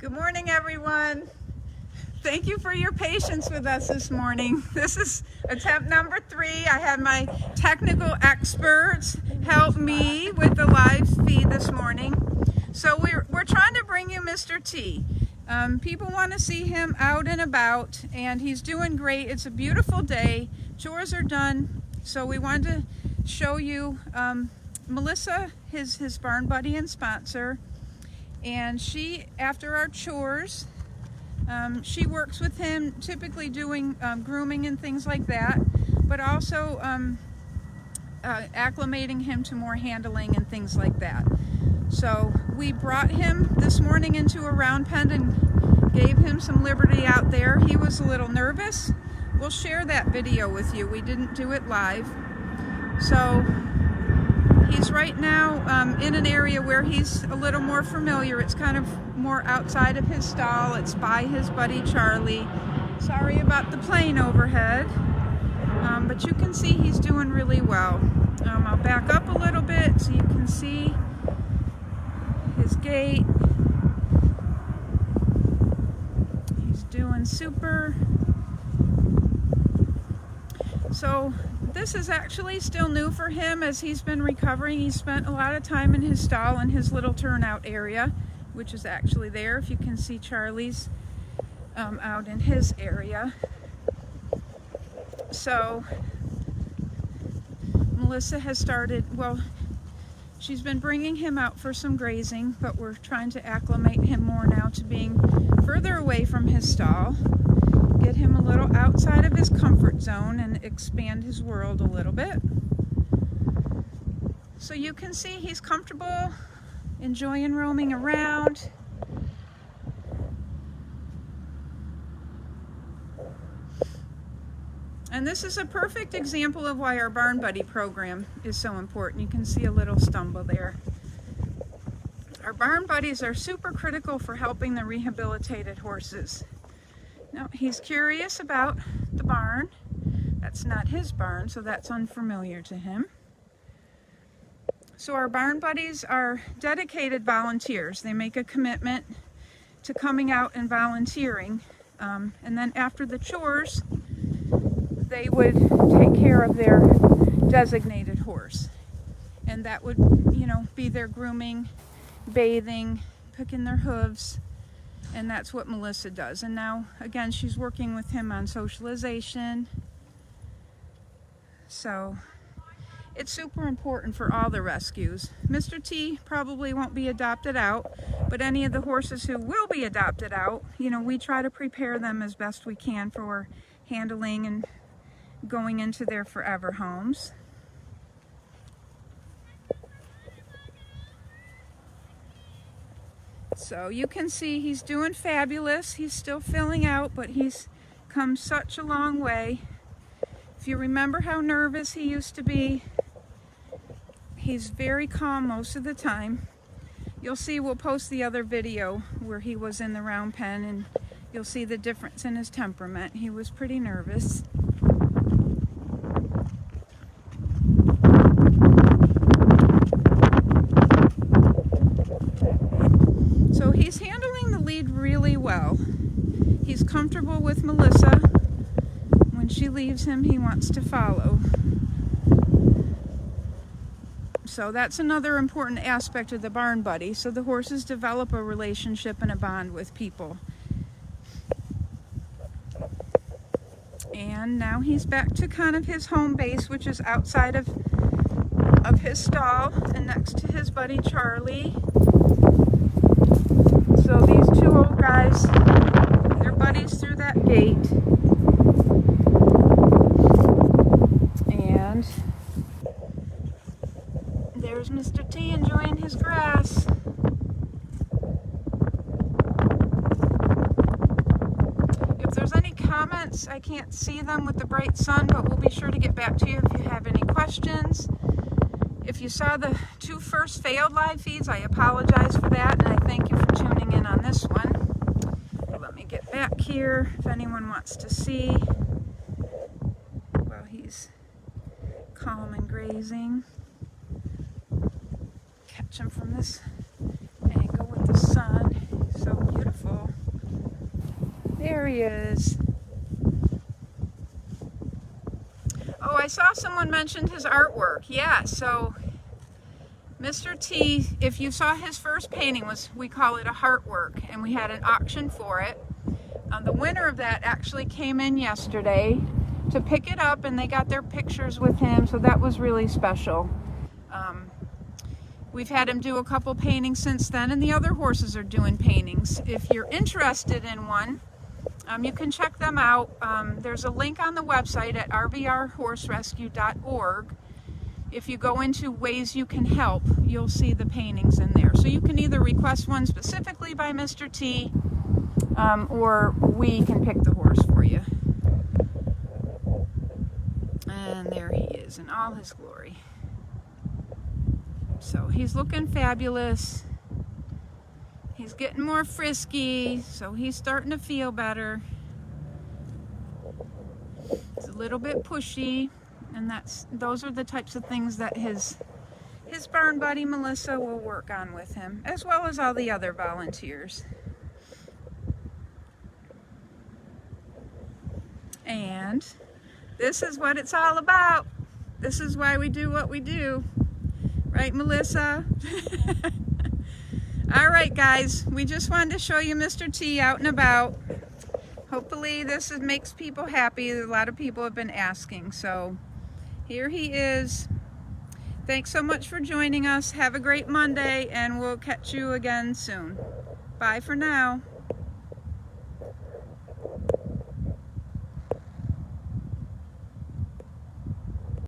Good morning, everyone. Thank you for your patience with us this morning. This is attempt number 3. I had my technical experts help me with the live feed this morning. So we're trying to bring you Mr. T. People want to see him out and about, and he's doing great. It's a beautiful day. Chores are done. So we wanted to show you Melissa, his barn buddy and sponsor. And she, after our chores, she works with him, typically doing grooming and things like that, but also acclimating him to more handling and things like that. So we brought him this morning into a round pen and gave him some liberty out there. He was a little nervous. We'll share that video with you. We didn't do it live. So he's right now in an area where he's a little more familiar. It's kind of more outside of his stall. It's by his buddy Charlie. Sorry about the plane overhead, but you can see he's doing really well. I'll back up a little bit so you can see his gait. He's doing super. So this is actually still new for him as he's been recovering. He spent a lot of time in his stall in his little turnout area, which is actually there. If you can see Charlie's out in his area. So Melissa has started, well, she's been bringing him out for some grazing, but we're trying to acclimate him more now to being further away from his stall. Get him a little outside of his comfort zone and expand his world a little bit. So you can see he's comfortable, enjoying roaming around. And this is a perfect example of why our Barn Buddy program is so important. You can see a little stumble there. Our Barn Buddies are super critical for helping the rehabilitated horses. Now, he's curious about the barn. That's not his barn, so that's unfamiliar to him. So our Barn Buddies are dedicated volunteers. They make a commitment to coming out and volunteering. And then after the chores, they would take care of their designated horse. And that would, be their grooming, bathing, picking their hooves. And that's what Melissa does. And now, again, she's working with him on socialization. So it's super important for all the rescues. Mr. T probably won't be adopted out, but any of the horses who will be adopted out, we try to prepare them as best we can for handling and going into their forever homes. So you can see he's doing fabulous. He's still filling out, but he's come such a long way. If you remember how nervous he used to be, he's very calm most of the time. You'll see, we'll post the other video where he was in the round pen, and you'll see the difference in his temperament. He was pretty nervous. So he's handling the lead really well. He's comfortable with Melissa. When she leaves him, he wants to follow. So that's another important aspect of the Barn Buddy. So the horses develop a relationship and a bond with people. And now he's back to kind of his home base, which is outside of his stall and next to his buddy Charlie. So these two old guys, they're buddies through that gate. And there's Mr. T enjoying his grass. If there's any comments, I can't see them with the bright sun, but we'll be sure to get back to you if you have any questions. If you saw the 2 first failed live feeds, I apologize for that, and I thank you for tuning in on this one. Let me get back here if anyone wants to see while he's calm and grazing. Catch him from this angle with the sun. So beautiful. there he is. Oh, I saw someone mentioned his artwork. Yeah, so Mr. T, if you saw his first painting, we call it a heartwork, and we had an auction for it. The winner of that actually came in yesterday to pick it up, and they got their pictures with him, so that was really special. We've had him do a couple paintings since then, and the other horses are doing paintings. If you're interested in one, you can check them out. There's a link on the website at rvrhorserescue.org. If you go into ways you can help, you'll see the paintings in there. So you can either request one specifically by Mr. T, or we can pick the horse for you. And there he is in all his glory. So he's looking fabulous. He's getting more frisky, so he's starting to feel better. He's a little bit pushy, and those are the types of things that his barn buddy Melissa will work on with him, as well as all the other volunteers. And this is what it's all about. This is why we do what we do. Right, Melissa? All right, guys, we just wanted to show you Mr. T out and about. Hopefully this makes people happy. A lot of people have been asking, so here he is. Thanks so much for joining us. Have a great Monday, and we'll catch you again soon. Bye for now.